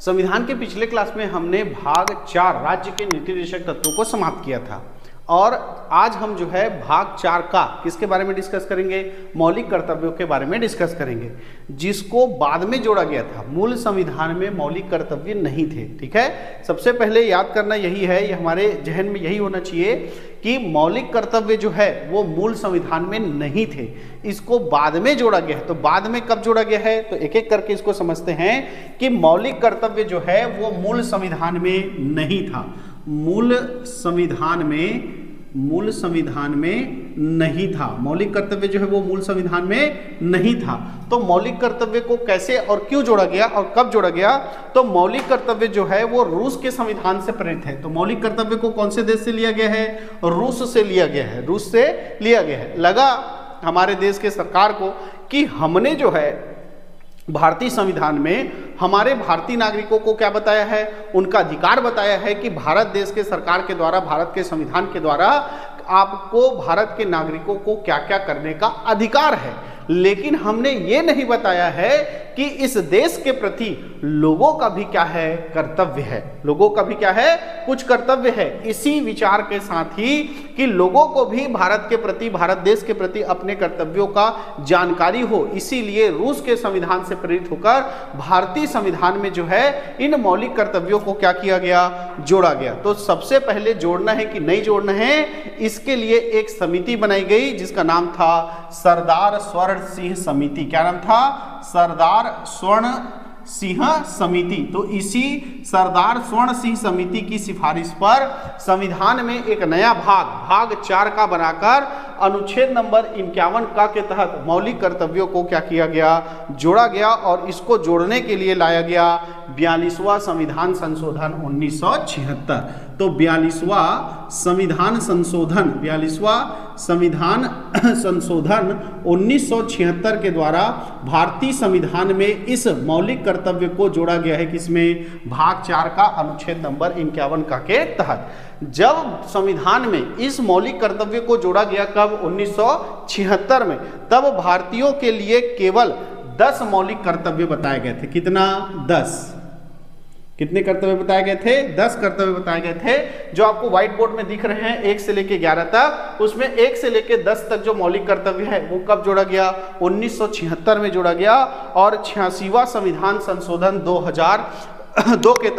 संविधान के पिछले क्लास में हमने भाग 4 राज्य के नीति निर्देशक तत्वों को समाप्त किया था और आज हम जो है भाग 4 का किसके बारे में डिस्कस करेंगे, मौलिक कर्तव्यों के बारे में डिस्कस करेंगे, जिसको बाद में जोड़ा गया था। मूल संविधान में मौलिक कर्तव्य नहीं थे। ठीक है, सबसे पहले याद करना यही है, ये हमारे जहन में यही होना चाहिए कि मौलिक कर्तव्य जो है वो मूल संविधान में नहीं थे, इसको बाद में जोड़ा गया है। तो बाद में कब जोड़ा गया है, तो एक एक करके इसको समझते हैं कि मौलिक कर्तव्य जो है वो मूल संविधान में नहीं था। मूल संविधान में नहीं था। मौलिक कर्तव्य जो है वो मूल संविधान में नहीं था। तो मौलिक कर्तव्य को कैसे और क्यों जोड़ा गया और कब जोड़ा गया, तो मौलिक कर्तव्य जो है वो रूस के संविधान से प्रेरित है। तो मौलिक कर्तव्य को कौन से देश से लिया गया है, रूस से लिया गया है। रूस से लिया गया है। लगा हमारे देश के सरकार को कि हमने जो है भारतीय संविधान में हमारे भारतीय नागरिकों को क्या बताया है, उनका अधिकार बताया है कि भारत देश के सरकार के द्वारा, भारत के संविधान के द्वारा आपको भारत के नागरिकों को क्या क्या करने का अधिकार है। लेकिन हमने ये नहीं बताया है कि इस देश के प्रति लोगों का भी क्या है, कर्तव्य है। लोगों का भी क्या है, कुछ कर्तव्य है। इसी विचार के साथ ही कि लोगों को भी भारत के प्रति, भारत देश के प्रति अपने कर्तव्यों का जानकारी हो, इसीलिए रूस के संविधान से प्रेरित होकर भारतीय संविधान में जो है इन मौलिक कर्तव्यों को क्या किया गया, जोड़ा गया। तो सबसे पहले जोड़ना है कि नहीं जोड़ना है, इसके लिए एक समिति बनाई गई जिसका नाम था सरदार स्वर्ण सिंह समिति। क्या नाम था, सरदार स्वर्ण सिंह समिति। तो इसी सरदार स्वर्ण सिंह समिति की सिफारिश पर संविधान में एक नया भाग 4 का बनाकर अनुच्छेद नंबर 51 का के तहत मौलिक कर्तव्यों को क्या किया गया, जोड़ा गया। और इसको जोड़ने के लिए लाया गया 42वां संविधान संशोधन 1976। तो 42वां संविधान संशोधन 1976 के द्वारा भारतीय संविधान में इस मौलिक कर्तव्य को जोड़ा गया है। किसमें, भाग 4 का अनुच्छेद नंबर 51 का के तहत। जब संविधान में इस मौलिक कर्तव्य को जोड़ा गया, कब, 1976 में, तब भारतीयों के लिए केवल 10 मौलिक कर्तव्य बताए गए थे। कितना, 10। कितने कर्तव्य बताए गए थे, 10 कर्तव्य बताए गए थे, जो आपको व्हाइट बोर्ड में दिख रहे हैं 1 से लेके 11 तक। उसमें 1 से लेके 10 तक जो मौलिक कर्तव्य है वो कब जोड़ा गया, 1976 में जोड़ा गया। और 86वां संविधान संशोधन 2002 के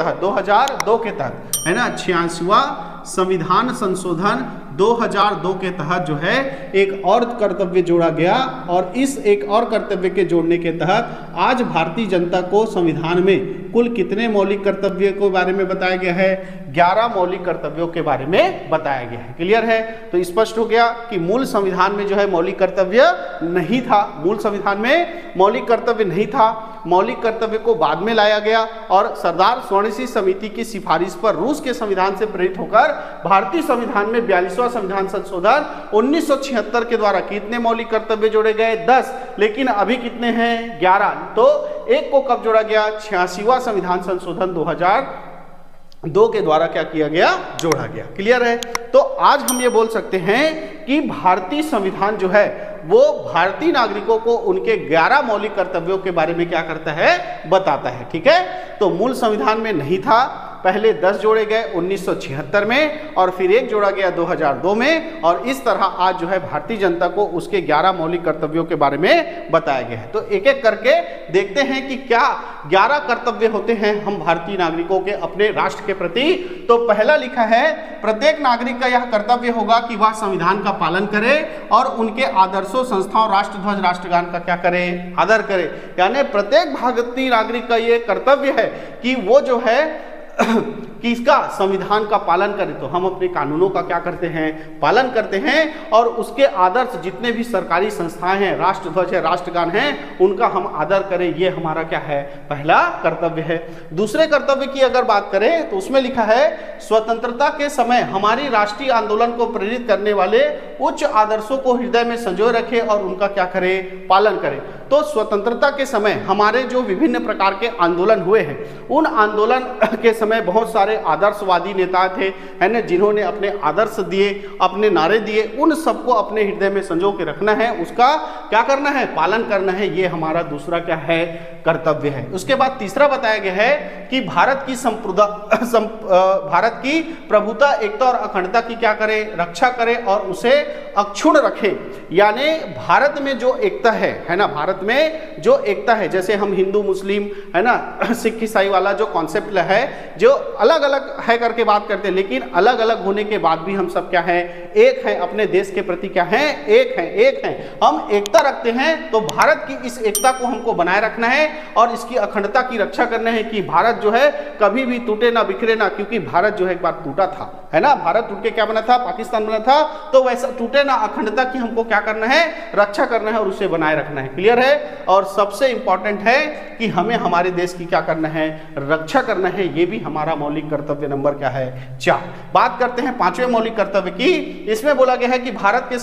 तहत है ना, 86वां संविधान संशोधन 2002 के तहत जो है एक और कर्तव्य जोड़ा गया। और इस एक और कर्तव्य के जोड़ने के तहत आज भारतीय जनता को संविधान में कुल कितने मौलिक कर्तव्यों के बारे में बताया गया है, 11 मौलिक कर्तव्यों के बारे में बताया गया है। क्लियर है, तो स्पष्ट हो गया कि मूल संविधान में जो है मौलिक कर्तव्य नहीं था। मूल संविधान में मौलिक कर्तव्य नहीं था, मौलिक कर्तव्य को बाद में लाया गया। और सरदार स्वर्ण सिंह समिति की सिफारिश पर रूस के संविधान से प्रेरित होकर भारतीय संविधान में 42वां संविधान संशोधन 1976 के द्वारा कितने मौलिक कर्तव्य जोड़े गए, 10। लेकिन अभी कितने हैं, 11। तो एक को कब जोड़ा गया, 86वां संविधान संशोधन 2002 के द्वारा क्या किया गया, जोड़ा गया। क्लियर है, तो आज हम ये बोल सकते हैं कि भारतीय संविधान जो है वो भारतीय नागरिकों को उनके 11 मौलिक कर्तव्यों के बारे में क्या करता है, बताता है। ठीक है, तो मूल संविधान में नहीं था, पहले 10 जोड़े गए 1976 में और फिर एक जोड़ा गया 2002 में। और इस तरह आज जो है भारतीय जनता को उसके 11 मौलिक कर्तव्यों के बारे में बताया गया है। तो एक एक करके देखते हैं कि क्या 11 कर्तव्य होते हैं हम भारतीय नागरिकों के अपने राष्ट्र के प्रति। तो पहला लिखा है, प्रत्येक नागरिक का यह कर्तव्य होगा कि वह संविधान का पालन करे और उनके आदर्शों, संस्थाओं, राष्ट्रध्वज, राष्ट्रगान का क्या करे, आदर करे। यानी प्रत्येक भारतीय नागरिक का यह कर्तव्य है कि वो जो है कि इसका संविधान का पालन करें। तो हम अपने कानूनों का क्या करते हैं, पालन करते हैं। और उसके आदर्श, जितने भी सरकारी संस्थाएं हैं, राष्ट्रध्वज है, राष्ट्रगान है, उनका हम आदर करें। ये हमारा क्या है, पहला कर्तव्य है। दूसरे कर्तव्य की अगर बात करें तो उसमें लिखा है, स्वतंत्रता के समय हमारी राष्ट्रीय आंदोलन को प्रेरित करने वाले उच्च आदर्शों को हृदय में संजोए रखें और उनका क्या करें, पालन करें। तो स्वतंत्रता के समय हमारे जो विभिन्न प्रकार के आंदोलन हुए हैं, उन आंदोलन के समय बहुत सारे आदर्शवादी नेता थे, है ना, जिन्होंने अपने आदर्श दिए, अपने नारे दिए, उन सबको अपने हृदय में संजो के रखना है, उसका क्या करना है, पालन करना है। ये हमारा दूसरा क्या है, कर्तव्य है। उसके बाद तीसरा बताया गया है कि भारत की प्रभुता, एकता और अखंडता की क्या करे, रक्षा करे और उसे अक्षुण्ण रखे। यानी भारत में जो एकता है ना, भारत में जो एकता है, जैसे हम हिंदू मुस्लिम, है ना, सिख ईसाई वाला जो कॉन्सेप्ट है, जो अलग अलग है करके बात करते हैं, लेकिन अलग अलग होने के बाद भी हम सब क्या है, एक हैं, अपने देश के प्रति क्या है, एक हैं, हम एकता रखते हैं। तो भारत की इस एकता को हमको बनाए रखना है और इसकी अखंडता की रक्षा करना है कि भारत जो है कभी भी टूटे ना, बिखरे ना, क्योंकि भारत जो है एक बार टूटा था, है ना, भारत टूट के क्या बना था, पाकिस्तान बना था, तो वैसा टूटे ना, अखंडता की हमको क्या करना है, रक्षा करना है और उसे बनाए रखना है। क्लियर है। और सबसे इंपॉर्टेंट है कि हमें हमारे देश की क्या करना है, रक्षा करना है। ये भी हमारा मौलिक कर्तव्य नंबर क्या है, 4। बात करते हैं 5वें मौलिक कर्तव्य की। इसमें बोला गया है कि भारत के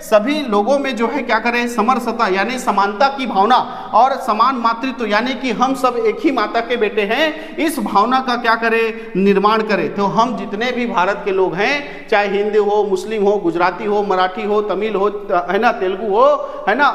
सभी लोगों में जो है क्या करें, समरसता यानी समानता की भावना और समान मातृत्व यानी कि हम सब एक ही माता के बेटे हैं, इस भावना का क्या करें, निर्माण करें। तो हम जितने भी भारत के लोग हैं, चाहे हिंदू हो, मुस्लिम हो, गुजराती हो, मराठी हो, तमिल हो, है ना, तेलुगु हो, है ना,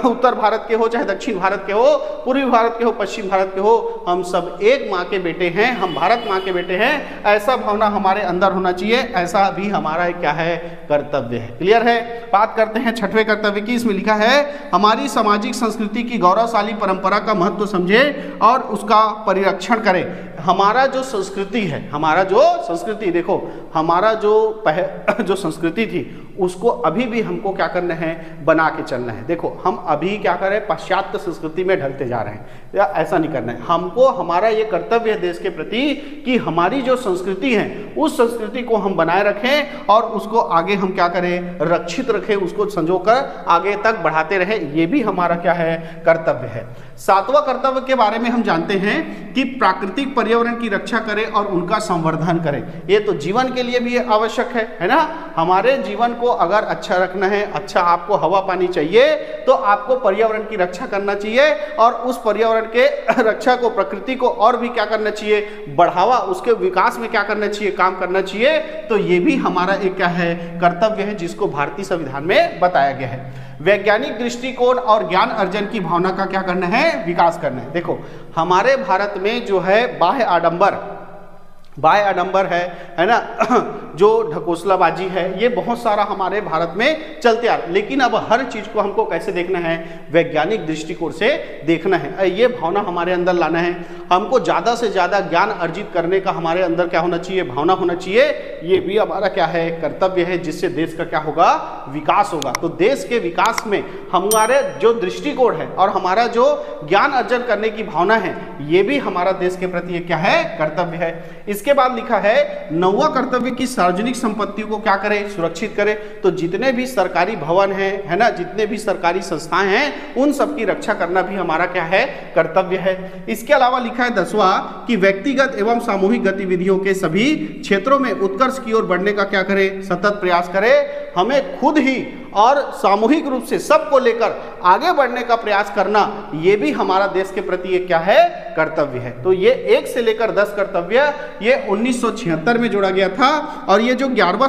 उत्तर भारत के हो, चाहे दक्षिण भारत के हो, पूर्वी भारत के हो, पश्चिम भारत के हो, हम सब एक माँ के बेटे हैं, हम भारत माँ के बेटे हैं, ऐसा भावना हमारे अंदर होना चाहिए। ऐसा भी हमारा क्या है, कर्तव्य है। क्लियर है। बात करते हैं 6वें कर्तव्य की। इसमें लिखा है, हमारी सामाजिक संस्कृति की गौरवशाली परंपरा का महत्व समझे और उसका परिरक्षण करें। हमारा जो संस्कृति है, देखो हमारा जो संस्कृति थी, उसको अभी भी हमको क्या करना है, बना के चलना है। देखो हम अभी क्या करें, पाश्चात्य संस्कृति में ढलते जा रहे हैं, या ऐसा नहीं करना है हमको। हमारा ये कर्तव्य है देश के प्रति कि हमारी जो संस्कृति है, उस संस्कृति को हम बनाए रखें और उसको आगे हम क्या करें, रक्षित रखें, उसको संजोकर आगे तक बढ़ाते रहे। ये भी हमारा क्या है, कर्तव्य है। 7वां कर्तव्य के बारे में हम जानते हैं कि प्राकृतिक पर्यावरण की रक्षा करें और उनका संवर्धन करें। ये तो जीवन के लिए भी आवश्यक है ना। हमारे जीवन को अगर अच्छा रखना है, अच्छा आपको हवा पानी चाहिए, तो आपको पर्यावरण की रक्षा करना चाहिए और उस पर्यावरण के रक्षा को, प्रकृति को और भी क्या करना चाहिए, बढ़ावा, उसके विकास में क्या करना चाहिए, काम करना चाहिए। तो ये भी हमारा एक क्या है, कर्तव्य है, जिसको भारतीय संविधान में बताया गया है। वैज्ञानिक दृष्टिकोण और ज्ञान अर्जन की भावना का क्या करना है, विकास करना है। देखो हमारे भारत में जो है बाह्य आडंबर है ना, जो ढकोसलाबाजी है, ये बहुत सारा हमारे भारत में चलते आ रहा है। लेकिन अब हर चीज को हमको कैसे देखना है, वैज्ञानिक दृष्टिकोण से देखना है। ये भावना हमारे अंदर लाना है। हमको ज्यादा से ज्यादा ज्ञान अर्जित करने का हमारे अंदर क्या होना चाहिए, भावना होना चाहिए। ये भी हमारा क्या है, कर्तव्य है, जिससे देश का क्या होगा, विकास होगा। तो देश के विकास में हमारे जो दृष्टिकोण है और हमारा जो ज्ञान अर्जन करने की भावना है, ये भी हमारा देश के प्रति क्या है, कर्तव्य है। इसके बाद लिखा है 9वां कर्तव्य की सार्वजनिक संपत्तियों को क्या करें, सुरक्षित करें। तो जितने भी सरकारी भवन है ना, जितने भी सरकारी संस्थाएं हैं, उन सब की रक्षा करना भी हमारा क्या है, कर्तव्य है। इसके अलावा लिखा है 10वां कि व्यक्तिगत एवं सामूहिक गतिविधियों के सभी क्षेत्रों में उत्कर्ष की ओर बढ़ने का क्या करें, सतत प्रयास करें। हमें खुद ही और सामूहिक रूप से सबको लेकर आगे बढ़ने का प्रयास करना, ये भी हमारा देश के प्रति क्या है, कर्तव्य है। तो ये 1 से लेकर 10 कर्तव्य ये 1976 में जोड़ा गया था। और ये जो 11वां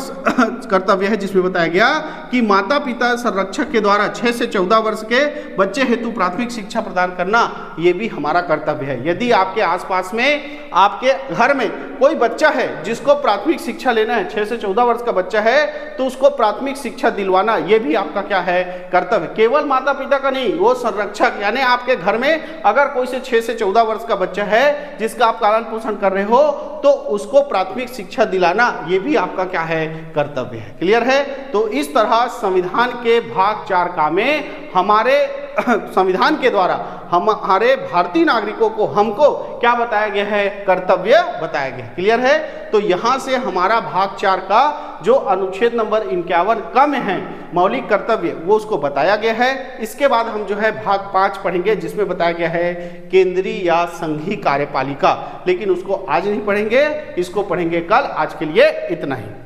कर्तव्य है, जिसमें बताया गया कि माता पिता संरक्षक के द्वारा 6 से 14 वर्ष के बच्चे हेतु प्राथमिक शिक्षा प्रदान करना, ये भी हमारा कर्तव्य है। यदि आपके आसपास में, आपके घर में कोई बच्चा है जिसको प्राथमिक शिक्षा लेना है, 6 से 14 वर्ष का बच्चा है, तो उसको प्राथमिक शिक्षा दिलवाना, ये भी आपका क्या है, कर्तव्य। केवल माता पिता का नहीं, वो संरक्षक, यानी आपके घर में अगर कोई से 6 से 14 वर्ष का बच्चा है जिसका आप पालन पोषण कर रहे हो, तो उसको प्राथमिक शिक्षा दिलाना, ये भी आपका क्या है, कर्तव्य है। क्लियर है। तो इस तरह संविधान के भाग 4 का में हमारे संविधान के द्वारा हमारे भारतीय नागरिकों को हमको क्या बताया गया है, कर्तव्य बताया गया। क्लियर है। तो यहां से हमारा भाग 4 का जो अनुच्छेद नंबर 51 कम है मौलिक कर्तव्य, वो उसको बताया गया है। इसके बाद हम जो है भाग 5 पढ़ेंगे, जिसमें बताया गया है केंद्रीय या संघीय कार्यपालिका, लेकिन उसको आज नहीं पढ़ेंगे, इसको पढ़ेंगे कल। आज के लिए इतना ही।